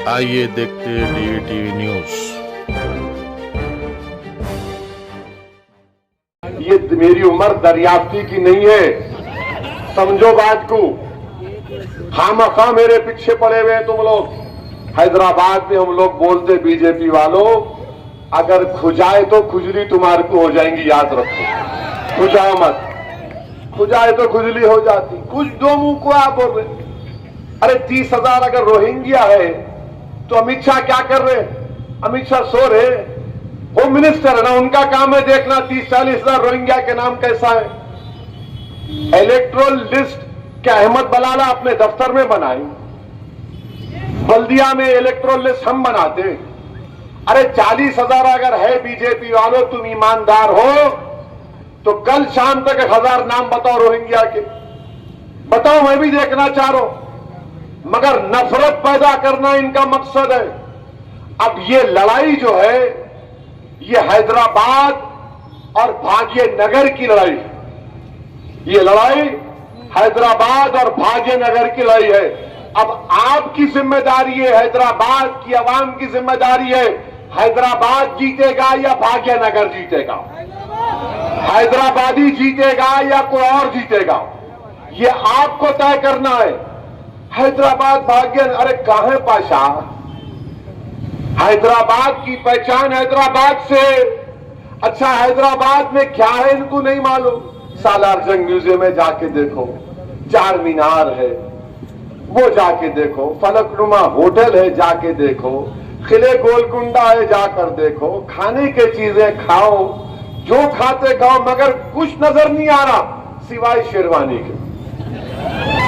आइए देखते हैं DETV न्यूज। ये मेरी उम्र दरियाफ्ती की नहीं है, समझो बात को। खामखा मेरे पीछे पड़े हुए हैं तुम लोग। हैदराबाद में हम लोग बोलते बीजेपी वालों, अगर खुजाए तो खुजली तुम्हारे को हो जाएंगी, याद रखो। खुजाओ मत, खुजाए तो खुजली हो जाती। कुछ दो मुंह को आप बोल रहे। अरे 30,000 अगर रोहिंग्या है तो अमित शाह क्या कर रहे? अमित शाह सो रहे, होम मिनिस्टर है ना, उनका काम है देखना 30-40 हजार रोहिंग्या के नाम कैसा है। इलेक्ट्रोल लिस्ट क्या अहमद बलाला अपने दफ्तर में बनाई? बल्दिया में इलेक्ट्रोल लिस्ट हम बनाते। अरे 40,000 अगर है बीजेपी वालों, तुम ईमानदार हो तो कल शाम तक 1,000 नाम बताओ रोहिंग्या के, बताओ, मैं भी देखना चाह रहा हूं। मगर नफरत पैदा करना इनका मकसद है। अब ये लड़ाई जो है, ये हैदराबाद और भाग्यनगर की लड़ाई है। ये लड़ाई हैदराबाद और भाग्यनगर की लड़ाई है। अब आपकी जिम्मेदारी है, हैदराबाद की आवाम की जिम्मेदारी है, हैदराबाद जीतेगा या भाग्यनगर जीतेगा, हैदराबादी जीतेगा या कोई और जीतेगा, ये आपको तय करना है। हैदराबाद भाग्य, अरे कहां है पाशा? हैदराबाद की पहचान हैदराबाद से। अच्छा हैदराबाद में क्या है इनको नहीं मालूम? सालार जंग म्यूजियम में जाके देखो, चार मीनार है वो जाके देखो, फलकनुमा होटल है जाके देखो, किले गोलकुंडा है जाकर देखो, खाने की चीजें खाओ, जो खाते खाओ, मगर कुछ नजर नहीं आ रहा सिवाय शेरवानी के।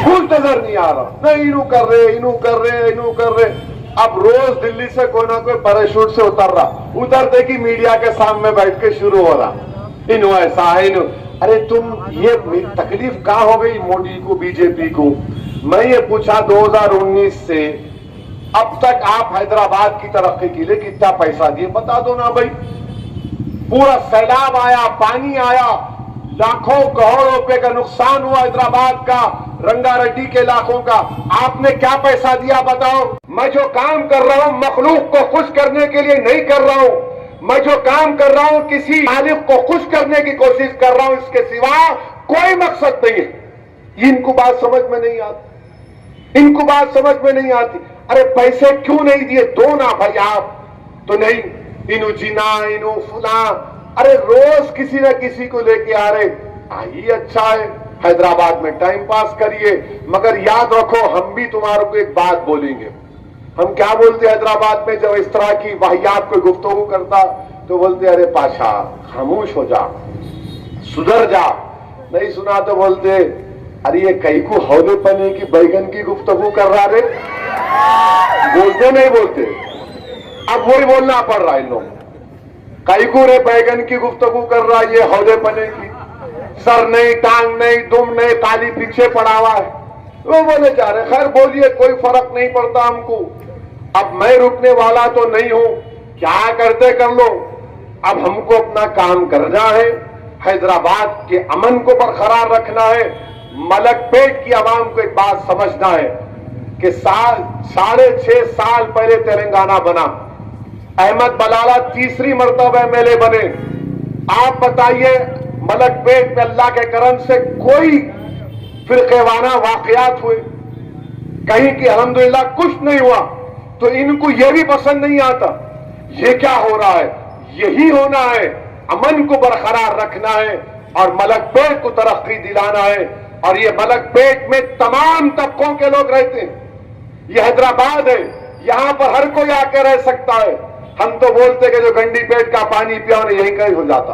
कुछ नजर नहीं आ रहा, नहीं इनू कर रहे, इनू कर रहे, इनू कर रहे। अब रोज दिल्ली से कोई ना कोई पैराशूट से उतर रहा, उतरते कि मीडिया के सामने बैठ के शुरू हो रहा, इनू ऐसा है, इनू। अरे तुम, ये तकलीफ कहां हो गई मोदी को, बीजेपी को? मैं ये पूछा 2019 से अब तक आप हैदराबाद की तरक्की के लिए कितना पैसा दिए, बता दो ना भाई। पूरा सैलाब आया, पानी आया, लाखों करोड़ों रुपए का नुकसान हुआ हैदराबाद का, रंगारेड्डी के इलाकों का, आपने क्या पैसा दिया बताओ? मैं जो काम कर रहा हूं मखलूक को खुश करने के लिए नहीं कर रहा हूं, मैं जो काम कर रहा हूं किसी मालिक को खुश करने की कोशिश कर रहा हूं, इसके सिवा कोई मकसद नहीं है। इनको बात समझ में नहीं आती, इनको बात समझ में नहीं आती। अरे पैसे क्यों नहीं दिए? दो ना भाई आप तो नहीं, इनु जीना, इनु फुला, अरे रोज किसी न किसी को लेके आ रहे। आइए अच्छा है, हैदराबाद में टाइम पास करिए, मगर याद रखो हम भी तुम्हारे को एक बात बोलेंगे। हम क्या बोलते हैदराबाद में जब इस तरह की वाहियात कोई गुफ्तगू करता तो बोलते अरे पाशा खामोश हो जा, सुधर जा। नहीं सुना तो बोलते अरे ये कई को हौले पने की बैगन की गुफ्तगू कर रहा रे। बोलते नहीं बोलते, अब वही बोलना पड़ रहा है इन लोग। कई को रे बैगन की गुफ्तगू कर रहा, ये हौले पने की, सर नहीं, टांग नहीं, दुम नहीं, ताली पीछे पड़ा हुआ है, वो बोले जा रहे। खैर बोलिए, कोई फर्क नहीं पड़ता हमको। अब मैं रुकने वाला तो नहीं हूं, क्या करते कर लो। अब हमको अपना काम करना है, हैदराबाद के अमन को बरकरार रखना है। मलकपेट की आवाम को एक बात समझना है कि 6.5 साल पहले तेलंगाना बना, अहमद बलाला तीसरी मर्तबा एमएलए बने। आप बताइए मलकपेट में अल्लाह के करम से कोई फिरकेवाना वाकयात हुए? कहीं कि अल्हम्दुलिल्लाह कुछ नहीं हुआ। तो इनको यह भी पसंद नहीं आता। ये क्या हो रहा है? यही होना है, अमन को बरकरार रखना है और मलकपेट को तरक्की दिलाना है। और ये मलकपेट में तमाम तबकों के लोग रहते हैं। ये हैदराबाद है, यहां पर हर कोई आकर रह सकता है। हम तो बोलते कि जो गंडी पेट का पानी पिया यहीं का ही हो जाता,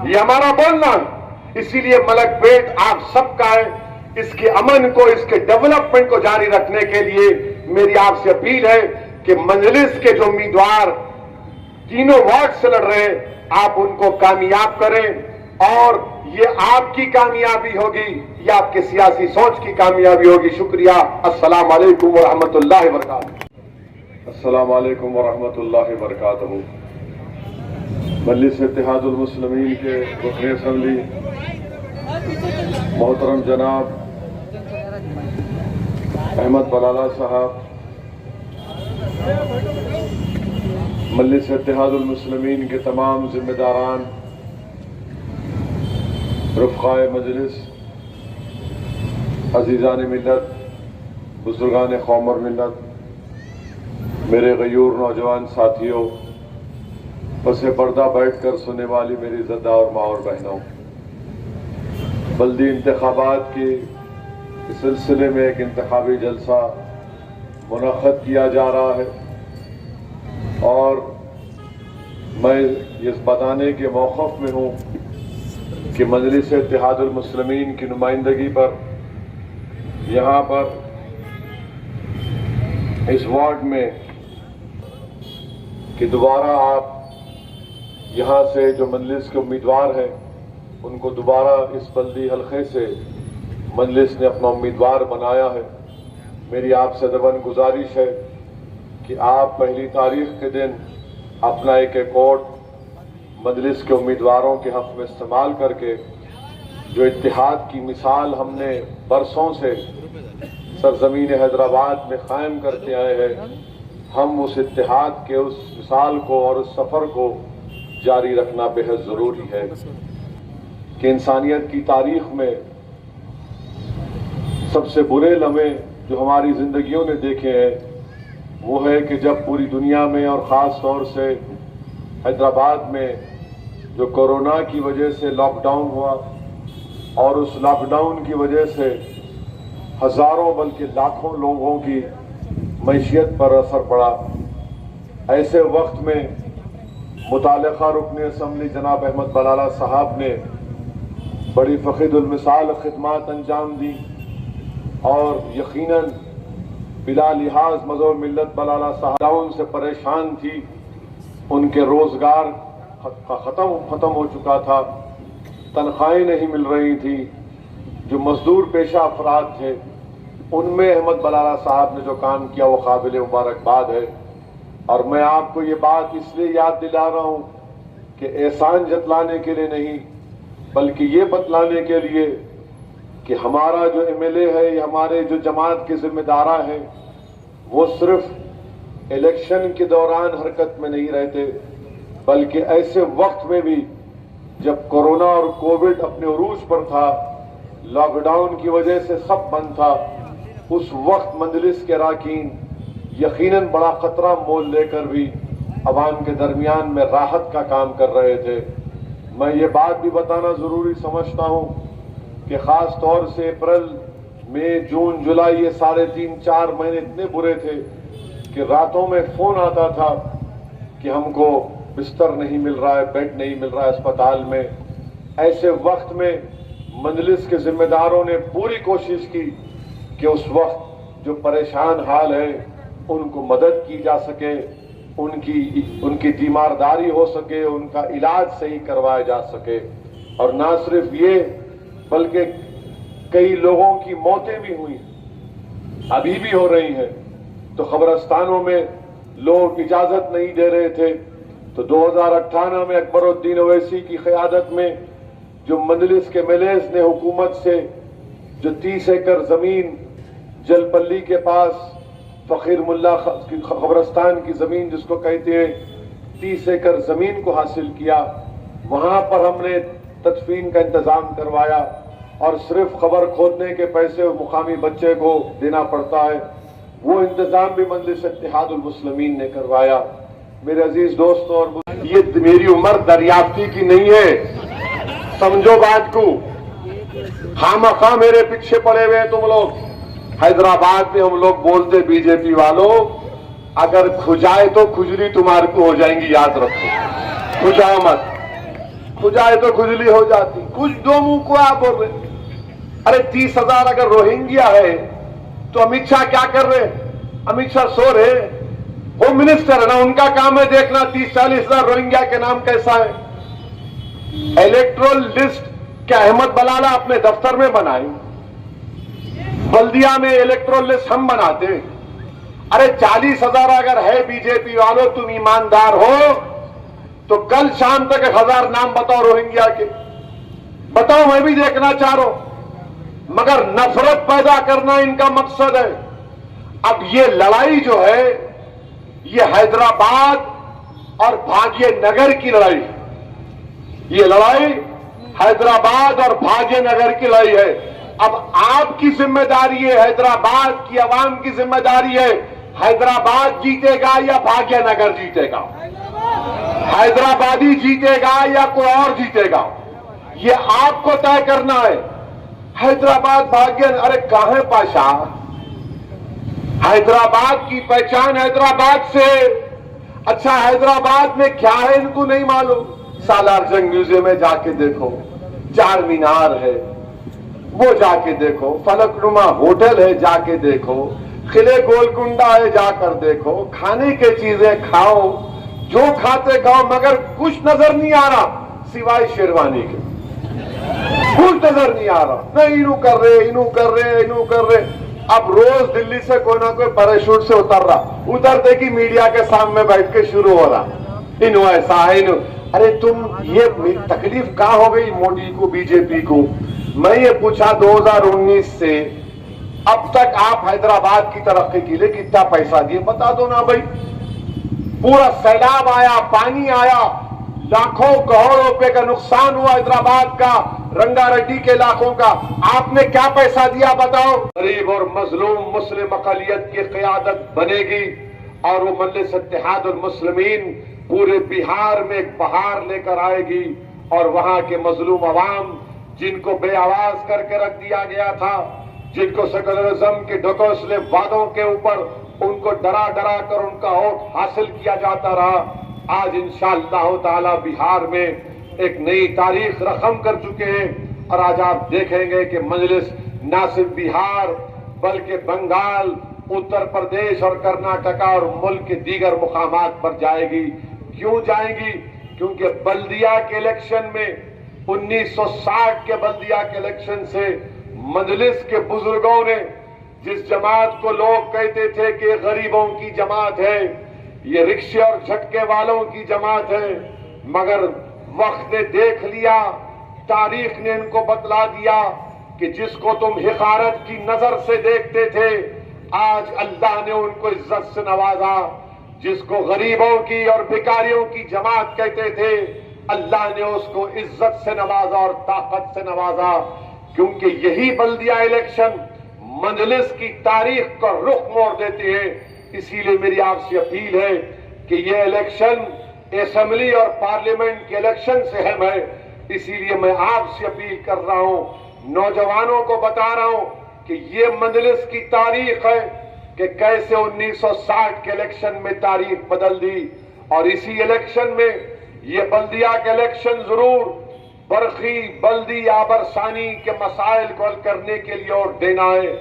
ये हमारा बोलना है। इसीलिए मलकपेट आप सबका है। इसके अमन को, इसके डेवलपमेंट को जारी रखने के लिए मेरी आपसे अपील है कि मजलिस के जो उम्मीदवार तीनों वार्ड से लड़ रहे हैं, आप उनको कामयाब करें। और ये आपकी कामयाबी होगी, ये आपके सियासी सोच की कामयाबी होगी। शुक्रिया। अस्सलाम वालेकुम व रहमतुल्लाहि व बरकातहू। अस्सलाम वालेकुम व रहमतुल्लाहि व बरकातहू। मजलिस इत्तेहादुल मुस्लिमीन के रुकन असेंबली मोहतरम जनाब अहमद बलाला साहब, مجلس اتحاد المسلمین کے تمام ذمہ داران، رفقائے مجلس، عزیزان ملت، بزرگان قوم اور ملت، میرے غیور نوجوان ساتھیوں، پس پردہ بیٹھ کر سننے والی میری زدہ اور ماں اور بہنوں، بلدی انتخابات کے اس سلسلے میں ایک انتخابی جلسہ منعقد کیا جا رہا ہے، اور میں اس بتانے کے موقف میں ہوں کہ مجلس اتحاد المسلمین کی نمائندگی پر یہاں پر اس وارڈ میں کہ دوبارہ آپ یہاں سے جو مجلس کے امیدوار ہیں ان کو دوبارہ اس بلدی حلقے سے مجلس نے اپنا امیدوار بنایا ہے۔ میری آپ سے دبن گزارش ہے کہ آپ پہلی تاریخ کے دن اپنا ایک ووٹ مجلس کے امیدواروں کے حق میں استعمال کر کے جو اتحاد کی مثال ہم نے برسوں سے سرزمین حیدرآباد میں قائم کرتے آئے ہیں، ہم اس اتحاد کے اس مثال کو اور اس سفر کو جاری رکھنا بہت ضروری ہے کہ انسانیت کی تاریخ میں سب سے برے لمحے جو ہماری زندگیوں نے دیکھے ہیں وہ ہے کہ جب پوری دنیا میں اور خاص طور سے حیدرآباد میں جو کورونا کی وجہ سے لاک ڈاؤن ہوا اور اس لاک ڈاؤن کی وجہ سے ہزاروں بلکہ لاکھوں لوگوں کی معیشت پر اثر پڑا، ایسے وقت میں متعلقہ رکن اسمبلی جناب احمد بلالہ صاحب نے بڑی فخر المثال خدمات انجام دی، اور یقیناً بلا لحاظ مذہب ملت بلالہ صاحب ان سے پریشان تھی، ان کے روزگار ختم ہو چکا تھا، تنخواہیں نہیں مل رہی تھی، جو مزدور پیشہ افراد تھے ان میں احمد بلالہ صاحب نے جو کام کیا وہ قابل مبارکباد ہے۔ اور میں آپ کو یہ بات اس لیے یاد دلا رہا ہوں کہ احسان جتلانے کے لیے نہیں بلکہ یہ بتلانے کے لیے کہ ہمارا جو ایم ایل اے ہے یا ہمارے جو جماعت کے ذمہ دارہ ہیں وہ صرف الیکشن کے دوران حرکت میں نہیں رہتے بلکہ ایسے وقت میں بھی جب کورونا اور کووڈ اپنے عروج پر تھا، لاک ڈاؤن کی وجہ سے سب بند تھا، اس وقت مجلس کے اراکین یقیناً بڑا خطرہ مول لے کر بھی عوام کے درمیان میں راحت کا کام کر رہے تھے۔ میں یہ بات بھی بتانا ضروری سمجھتا ہوں کہ خاص طور سے اپریل، مئی، جون، جولائی، یہ سارے 3-4 مہینے اتنے برے تھے کہ راتوں میں فون آتا تھا کہ ہم کو بستر نہیں مل رہا ہے، بیڈ نہیں مل رہا ہے اسپتال میں۔ ایسے وقت میں مجلس کے ذمہ داروں نے پوری کوشش کی کہ اس وقت جو پریشان حال ہے ان کو مدد کی جا سکے، ان کی تیمارداری ہو سکے، ان کا علاج صحیح کروایا جا سکے، اور نہ صرف یہ بلکہ کئی لوگوں کی موتیں بھی ہوئی، ابھی بھی ہو رہی ہیں۔ تو قبرستانوں میں لوگ اجازت نہیں دے رہے تھے، تو 2018 میں اکبر الدین اویسی کی قیادت میں جو مجلس کے ملیز نے حکومت سے جو 30 ایکڑ زمین جل پلی کے پاس فقیر ملا قبرستان کی زمین جس کو کہتے ہیں 30 ایکڑ زمین کو حاصل کیا، وہاں پر ہم نے تدفین کا انتظام کروایا، اور صرف قبر کھودنے کے پیسے مقامی بچے کو دینا پڑتا ہے، وہ انتظام بھی مجلس اتحاد المسلمین نے کروایا۔ میرے عزیز دوستوں اور یہ میری عمر دریافتی کی نہیں ہے، سمجھو بات کو، خامخواہ میرے پیچھے پڑے ہوئے ہیں تم لوگ۔ حیدرآباد میں ہم لوگ بولتے بی جے پی والوں، اگر کھجائے تو کھجلی تمہارے کو ہو جائیں گی، یاد رکھو، کھجاؤ مت، کھجائے تو کھجلی ہو جاتی، کچھ دو منہ کو آپ بول رہے۔ ارے 30,000 اگر روہنگیا ہے تو امت شاہ کیا کر رہے؟ امت شاہ سو رہے، ہوم منسٹر ہے نا، ان کا کام ہے دیکھنا 30-40,000 روہنگیا کے نام کیسا ہے۔ الیکٹرل لسٹ کیا احمد بلالہ اپنے دفتر میں بنائیں؟ بلدیہ میں الیکٹرل لسٹ ہم بناتے؟ ارے 40,000 اگر ہے بی جے پی والوں تم ایماندار ہو تو کل شام تک 1000 نام بتاؤ روہنگیا کے، بتاؤ، میں بھی دیکھنا چاہ رہا ہوں۔ مگر نفرت پیدا کرنا ان کا مقصد ہے۔ اب یہ لڑائی جو ہے ये हैदराबाद और भाग्य नगर की लड़ाई है। ये लड़ाई हैदराबाद और भाग्य नगर की लड़ाई है। अब आपकी जिम्मेदारी है, हैदराबाद की आवाम की जिम्मेदारी है, हैदराबाद जीतेगा या भाग्य नगर जीतेगा, हैदराबादी जीतेगा या कोई और जीतेगा, ये आपको तय करना है। हैदराबाद भाग्य, अरे कहां है पाशा? हैदराबाद की पहचान हैदराबाद से। अच्छा, हैदराबाद में क्या है इनको नहीं मालूम? सालार जंग म्यूजियम में जाके देखो, चार मीनार है वो जाके देखो, फलकनुमा होटल है जाके देखो, किले गोलकुंडा है जाकर देखो, खाने की चीजें खाओ, जो खाते खाओ, मगर कुछ नजर नहीं आ रहा सिवाय शेरवानी के। कुछ नजर नहीं आ रहा, नहीं इनू कर रहे, इनू कर रहे, इनू कर रहे। अब रोज दिल्ली से कोई ना कोई पैराशूट से उतर रहा, उतरते कि मीडिया के सामने बैठ के शुरू हो रहा, इनू ऐसा है, इनू। अरे तुम, ये तकलीफ कहां हो गई मोदी को, बीजेपी को? मैं ये पूछा 2019 से अब तक आप हैदराबाद की तरक्की के लिए कितना पैसा दिए, बता दो ना भाई। पूरा सैलाब आया, पानी आया, लाखों करोड़ों रुपए का नुकसान हुआ हैदराबाद का, रंगारेड्डी के इलाकों का, आपने क्या पैसा दिया बताओ? गरीब और मजलूम मुस्लिम अक़लियत की क़यादत बनेगी और वो मजलिस इत्तेहादुल मुस्लिमीन पूरे बिहार में एक बहार लेकर आएगी और वहां के मजलूम अवाम जिनको बेआवाज करके रख दिया गया था, जिनको सेकुलरिज्म के ढकोसले वादों के ऊपर उनको डरा डरा कर उनका वोट हासिल किया जाता रहा, आज इंशाअल्लाह ताला बिहार में एक नई तारीख रकम कर चुके हैं। और आज आप देखेंगे कि मजलिस न सिर्फ बिहार बल्कि बंगाल, उत्तर प्रदेश और कर्नाटका और मुल्क के दीगर मुकामात पर जाएगी। क्यों जाएगी? क्योंकि बल्दिया के इलेक्शन में 1960 के बल्दिया के इलेक्शन से मजलिस के बुजुर्गों ने, जिस जमात को लोग कहते थे कि गरीबों की जमात है, ये रिक्शे और झटके वालों की जमात है, मगर वक्त ने देख लिया, तारीख ने इनको बतला दिया कि जिसको तुम हिकारत की नजर से देखते थे, आज अल्लाह ने उनको इज्जत से नवाजा। जिसको गरीबों की और भिखारियों की जमात कहते थे, अल्लाह ने उसको इज्जत से नवाजा और ताकत से नवाजा। क्योंकि यही बल्दिया इलेक्शन मजलिस की तारीख का रुख मोड़ देते हैं। इसीलिए मेरी आपसे अपील है कि ये इलेक्शन असेंबली और पार्लियामेंट के इलेक्शन से अहम है। इसीलिए मैं आपसे अपील कर रहा हूं, नौजवानों को बता रहा हूं कि ये मजलिस की तारीख है कि कैसे 1960 के इलेक्शन में तारीख बदल दी। और इसी इलेक्शन में ये बल्दिया के इलेक्शन जरूर बरखी, बल्दी, आबरसानी के मसाइल को हल करने के लिए वोट देना है।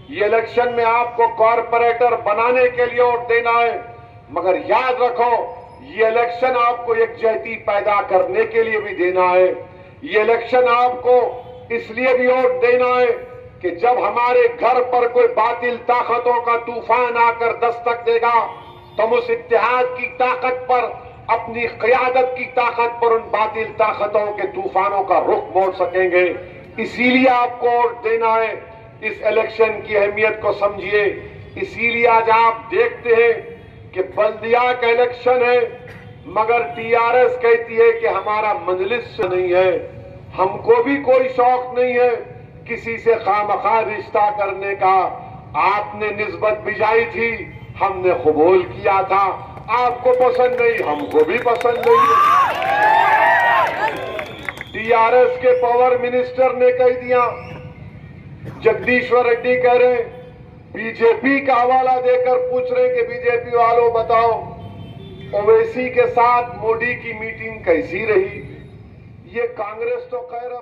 ये इलेक्शन में आपको कॉरपोरेटर बनाने के लिए वोट देना है, मगर याद रखो ये इलेक्शन आपको एकजुहती पैदा करने के लिए भी देना है। ये इलेक्शन आपको इसलिए भी वोट देना है कि जब हमारे घर पर कोई बातिल ताकतों का तूफान आकर दस्तक देगा, तो उस इत्तेहाद की ताकत पर, अपनी क़यादत की ताकत पर उन बातिल ताकतों के तूफानों का रुख मोड़ सकेंगे। इसीलिए आपको वोट देना है। इस इलेक्शन की अहमियत को समझिए। इसीलिए आज आप देखते हैं कि बल्दिया का इलेक्शन है, मगर टीआरएस कहती है कि हमारा मजलिस से नहीं है। हमको भी कोई शौक नहीं है किसी से खामखा रिश्ता करने का। आपने निस्बत भिजाई थी, हमने कबूल किया था। आपको पसंद नहीं, हमको भी पसंद नहीं। टीआरएस के पावर मिनिस्टर ने कह दिया, जगदीश्वर रेड्डी कह रहे, बीजेपी का हवाला देकर पूछ रहे कि बीजेपी वालों बताओ ओवैसी के साथ मोदी की मीटिंग कैसी रही? ये कांग्रेस तो कह रहा